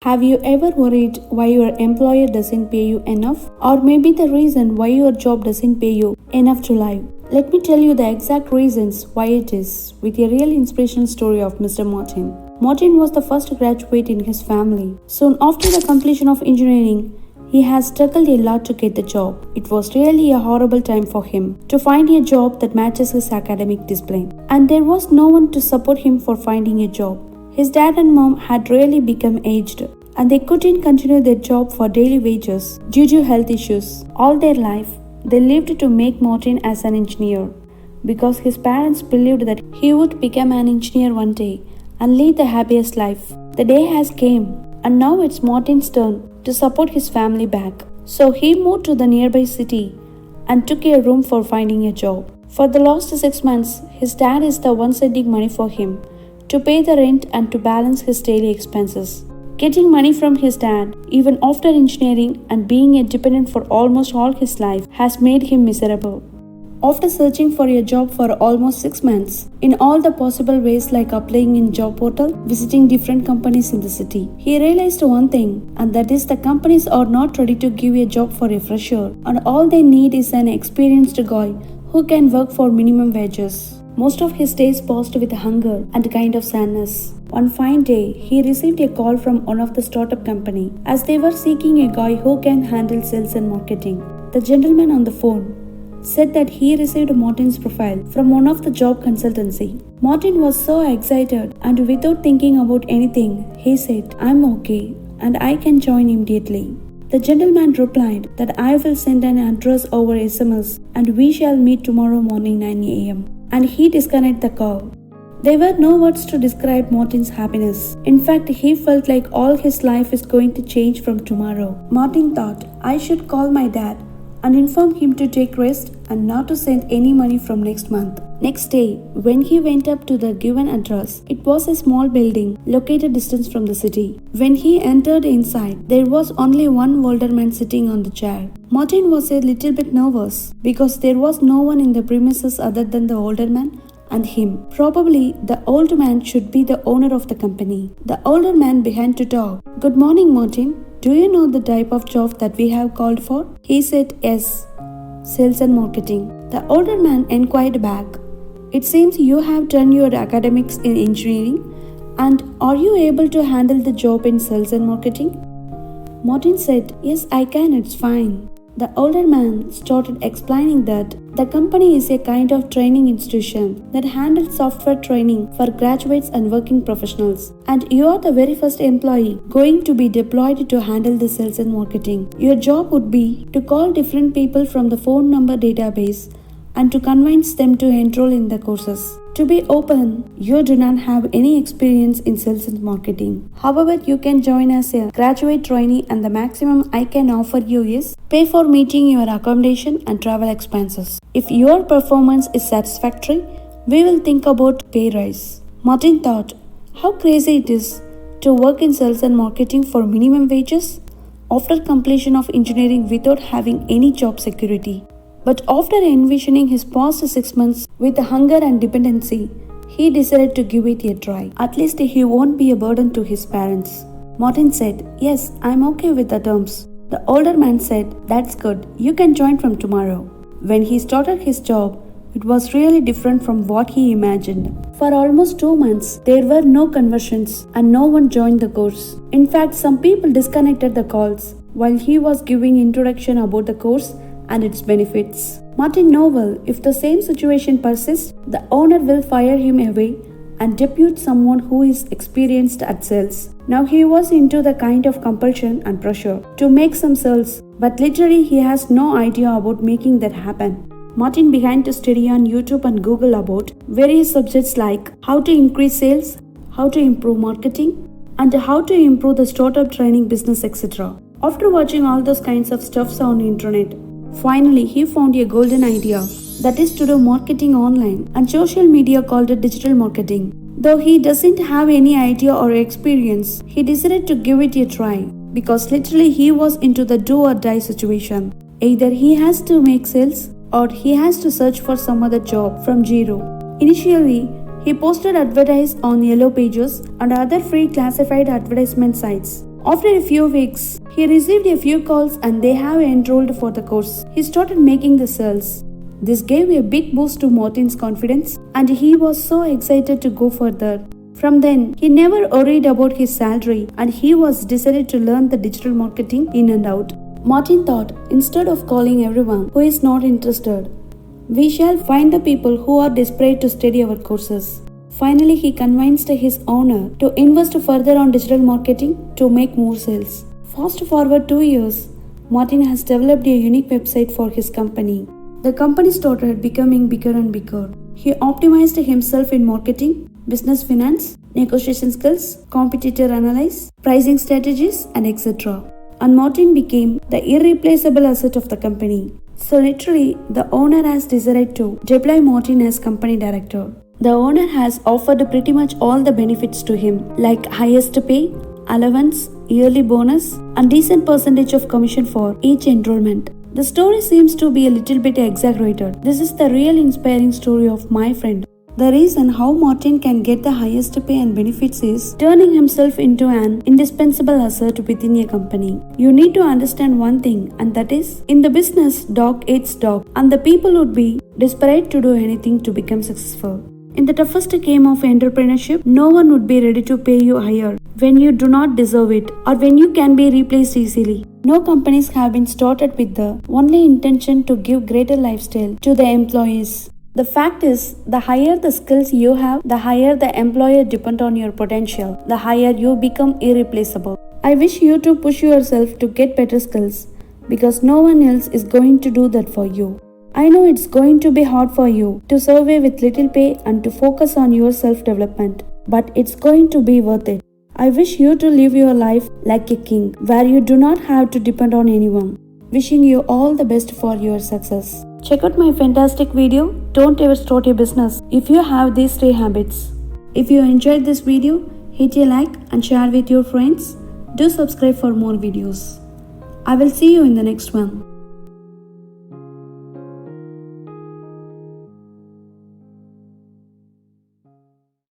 Have you ever worried why your employer doesn't pay you enough? Or maybe the reason why your job doesn't pay you enough to live? Let me tell you the exact reasons why it is, with a real inspirational story of Mr. Martin. Martin was the first graduate in his family. Soon after the completion of engineering, he has struggled a lot to get the job. It was really a horrible time for him to find a job that matches his academic discipline. And there was no one to support him for finding a job. His dad and mom had really become aged and they couldn't continue their job for daily wages due to health issues. All their life, they lived to make Martin as an engineer because his parents believed that he would become an engineer one day and lead the happiest life. The day has came and now it's Martin's turn to support his family back. So he moved to the nearby city and took a room for finding a job. For the last 6 months, his dad is the one sending money for him to pay the rent and to balance his daily expenses. Getting money from his dad, even after engineering and being a dependent for almost all his life, has made him miserable. After searching for a job for almost 6 months, in all the possible ways like applying in job portal, visiting different companies in the city, he realized one thing, and that is the companies are not ready to give a job for a fresher, and all they need is an experienced guy who can work for minimum wages. Most of his days passed with hunger and a kind of sadness. One fine day, he received a call from one of the startup company as they were seeking a guy who can handle sales and marketing. The gentleman on the phone said that he received Martin's profile from one of the job consultancy. Martin was so excited and without thinking about anything, he said, "I'm okay and I can join immediately." The gentleman replied that I will send an address over SMS and we shall meet tomorrow morning 9 a.m. and he disconnected the call. There were no words to describe Martin's happiness. In fact, he felt like all his life is going to change from tomorrow. Martin thought, I should call my dad and inform him to take rest and not to send any money from next month. Next day, when he went up to the given address, it was a small building located distance from the city. When he entered inside, there was only one older man sitting on the chair. Martin was a little bit nervous because there was no one in the premises other than the older man and him. Probably the old man should be the owner of the company. The older man began to talk. "Good morning, Martin. Do you know the type of job that we have called for?" He said, "Yes, sales and marketing." The older man inquired back, "It seems you have done your academics in engineering, and are you able to handle the job in sales and marketing?" Martin said, "Yes, I can, it's fine." The older man started explaining that the company is a kind of training institution that handles software training for graduates and working professionals, and you are the very first employee going to be deployed to handle the sales and marketing. Your job would be to call different people from the phone number database and to convince them to enroll in the courses. To be open, you do not have any experience in sales and marketing. However, you can join as a graduate trainee and the maximum I can offer you is pay for meeting your accommodation and travel expenses. If your performance is satisfactory, we will think about pay rise." Martin thought, how crazy it is to work in sales and marketing for minimum wages after completion of engineering without having any job security. But after envisioning his past 6 months with hunger and dependency, he decided to give it a try. At least he won't be a burden to his parents. Martin said, "Yes, I'm okay with the terms." The older man said, "That's good. You can join from tomorrow." When he started his job, it was really different from what he imagined. For almost 2 months, there were no conversions and no one joined the course. In fact, some people disconnected the calls while he was giving introduction about the course and its benefits. Martin knew well, if the same situation persists, the owner will fire him away and depute someone who is experienced at sales. Now he was into the kind of compulsion and pressure to make some sales, but literally he has no idea about making that happen. Martin began to study on YouTube and Google about various subjects like how to increase sales, how to improve marketing, and how to improve the startup training business, etc. After watching all those kinds of stuffs on the internet, finally he found a golden idea, that is to do marketing online, and social media called it digital marketing. Though he doesn't have any idea or experience, he decided to give it a try because literally he was into the do or die situation. Either he has to make sales or he has to search for some other job from zero. Initially, he posted advertisements on Yellow Pages and other free classified advertisement sites. After a few weeks, he received a few calls and they have enrolled for the course. He started making the sales. This gave a big boost to Martin's confidence and he was so excited to go further. From then, he never worried about his salary and he was decided to learn the digital marketing in and out. Martin thought, instead of calling everyone who is not interested, we shall find the people who are desperate to study our courses. Finally, he convinced his owner to invest further on digital marketing to make more sales. Fast forward 2 years, Martin has developed a unique website for his company. The company started becoming bigger and bigger. He optimized himself in marketing, business finance, negotiation skills, competitor analysis, pricing strategies, and etc. And Martin became the irreplaceable asset of the company. So literally, the owner has decided to deploy Martin as company director. The owner has offered pretty much all the benefits to him, like highest pay, allowance, yearly bonus, and decent percentage of commission for each enrollment. The story seems to be a little bit exaggerated. This is the real inspiring story of my friend. The reason how Martin can get the highest pay and benefits is turning himself into an indispensable asset within a company. You need to understand one thing, and that is, in the business, dog eats dog, and the people would be desperate to do anything to become successful. In the toughest game of entrepreneurship, no one would be ready to pay you higher when you do not deserve it or when you can be replaced easily. No companies have been started with the only intention to give greater lifestyle to the employees. The fact is, the higher the skills you have, the higher the employer depend on your potential, the higher you become irreplaceable. I wish you to push yourself to get better skills because no one else is going to do that for you. I know it's going to be hard for you to survive with little pay and to focus on your self-development, but it's going to be worth it. I wish you to live your life like a king, where you do not have to depend on anyone. Wishing you all the best for your success. Check out my fantastic video, Don't Ever Start a Business if you have these 3 habits. If you enjoyed this video, hit a like and share with your friends. Do subscribe for more videos. I will see you in the next one.